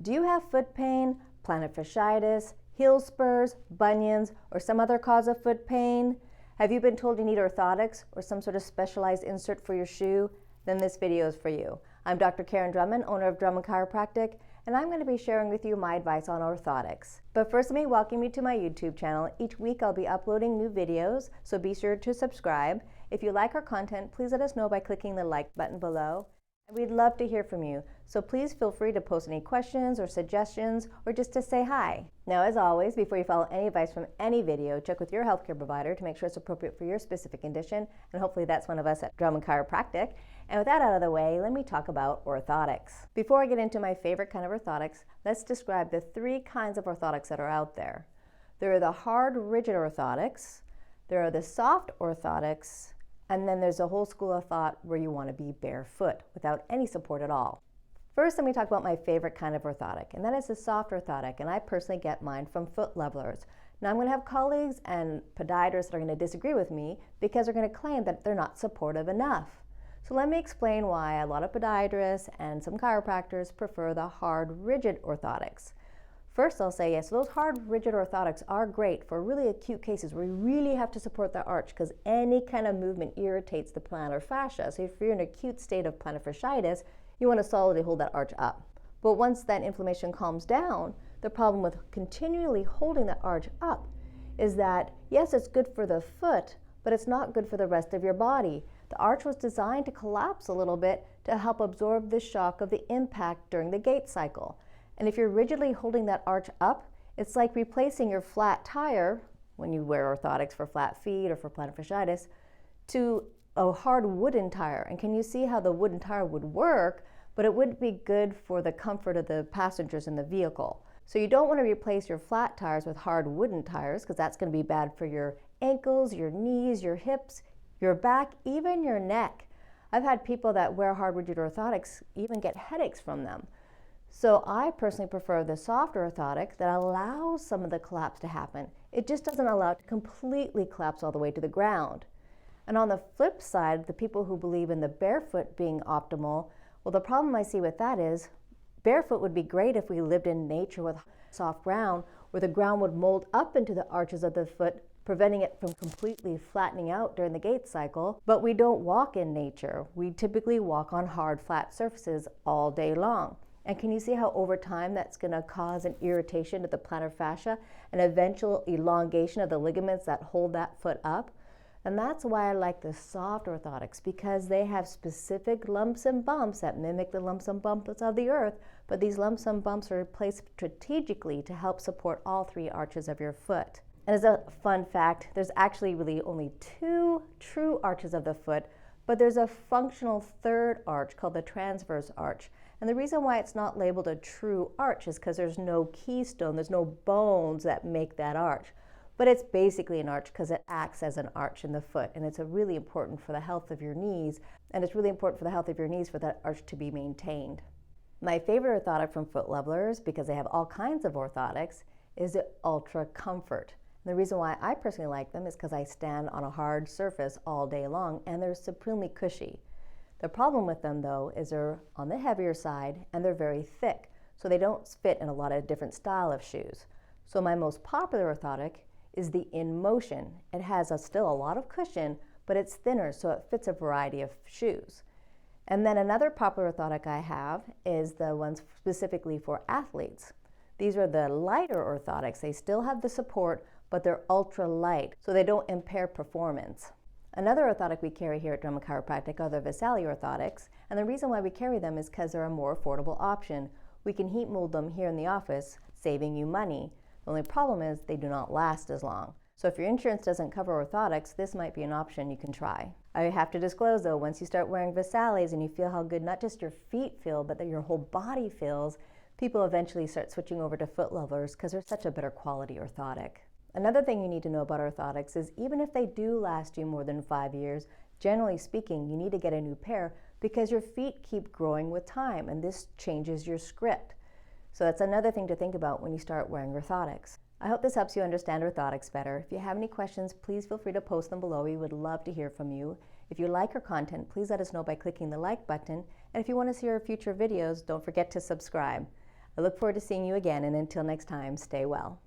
Do you have foot pain, plantar fasciitis, heel spurs, bunions, or some other cause of foot pain? Have you been told you need orthotics or some sort of specialized insert for your shoe? Then this video is for you. I'm Dr. Karin Drummond, owner of Drummond Chiropractic, and I'm going to be sharing with you my advice on orthotics. But first, let me welcome you to my YouTube channel. Each week I'll be uploading new videos, so be sure to subscribe. If you like our content, please let us know by clicking the like button below. And we'd love to hear from you, so please feel free to post any questions or suggestions or just to say hi. Now, as always, before you follow any advice from any video, check with your healthcare provider to make sure it's appropriate for your specific condition, and hopefully that's one of us at Drummond Chiropractic. And with that out of the way, let me talk about orthotics. Before I get into my favorite kind of orthotics, let's describe the three kinds of orthotics that are out there. There are the hard, rigid orthotics, there are the soft orthotics, and then there's a whole school of thought where you want to be barefoot without any support at all. First, let me talk about my favorite kind of orthotic, and that is the soft orthotic, and I personally get mine from foot levelers. Now, I'm going to have colleagues and podiatrists that are going to disagree with me because they're going to claim that they're not supportive enough. So let me explain why a lot of podiatrists and some chiropractors prefer the hard, rigid orthotics. First, I'll say yes, those hard, rigid orthotics are great for really acute cases where you really have to support the arch because any kind of movement irritates the plantar fascia. So if you're in an acute state of plantar fasciitis, you want to solidly hold that arch up. But once that inflammation calms down, the problem with continually holding the arch up is that, yes, it's good for the foot, but it's not good for the rest of your body. The arch was designed to collapse a little bit to help absorb the shock of the impact during the gait cycle. And if you're rigidly holding that arch up, it's like replacing your flat tire, when you wear orthotics for flat feet or for plantar fasciitis, to a hard wooden tire. And can you see how the wooden tire would work, but it wouldn't be good for the comfort of the passengers in the vehicle. So you don't want to replace your flat tires with hard wooden tires because that's going to be bad for your ankles, your knees, your hips, your back, even your neck. I've had people that wear hard rigid orthotics even get headaches from them. So I personally prefer the soft orthotic that allows some of the collapse to happen. It just doesn't allow it to completely collapse all the way to the ground. And on the flip side, the people who believe in the barefoot being optimal, well, the problem I see with that is barefoot would be great if we lived in nature with soft ground where the ground would mold up into the arches of the foot, preventing it from completely flattening out during the gait cycle. But we don't walk in nature. We typically walk on hard, flat surfaces all day long. And can you see how over time that's going to cause an irritation to the plantar fascia, an eventual elongation of the ligaments that hold that foot up? And that's why I like the soft orthotics, because they have specific lumps and bumps that mimic the lumps and bumps of the earth, but these lumps and bumps are placed strategically to help support all three arches of your foot. And as a fun fact, there's actually really only two true arches of the foot, but there's a functional third arch called the transverse arch. And the reason why it's not labeled a true arch is because there's no keystone, there's no bones that make that arch. But it's basically an arch because it acts as an arch in the foot, and it's really important for the health of your knees, and it's really important for the health of your knees for that arch to be maintained. My favorite orthotic from foot levelers, because they have all kinds of orthotics, is the Ultra Comfort. And the reason why I personally like them is because I stand on a hard surface all day long, and they're supremely cushy. The problem with them, though, is they're on the heavier side and they're very thick, so they don't fit in a lot of different style of shoes. So my most popular orthotic is the In Motion. It has still a lot of cushion, but it's thinner, so it fits a variety of shoes. And then another popular orthotic I have is the ones specifically for athletes. These are the lighter orthotics. They still have the support, but they're ultra light, so they don't impair performance. Another orthotic we carry here at Drummond Chiropractic are the fascia orthotics, and the reason why we carry them is because they're a more affordable option. We can heat mold them here in the office, saving you money. The only problem is they do not last as long. So if your insurance doesn't cover orthotics, this might be an option you can try. I have to disclose though, once you start wearing fascias and you feel how good not just your feet feel, but that your whole body feels, people eventually start switching over to foot levelers because they're such a better quality orthotic. Another thing you need to know about orthotics is even if they do last you more than 5 years, generally speaking, you need to get a new pair because your feet keep growing with time and this changes your script. So that's another thing to think about when you start wearing orthotics. I hope this helps you understand orthotics better. If you have any questions, please feel free to post them below. We would love to hear from you. If you like our content, please let us know by clicking the like button. And if you want to see our future videos, don't forget to subscribe. I look forward to seeing you again, and until next time, stay well.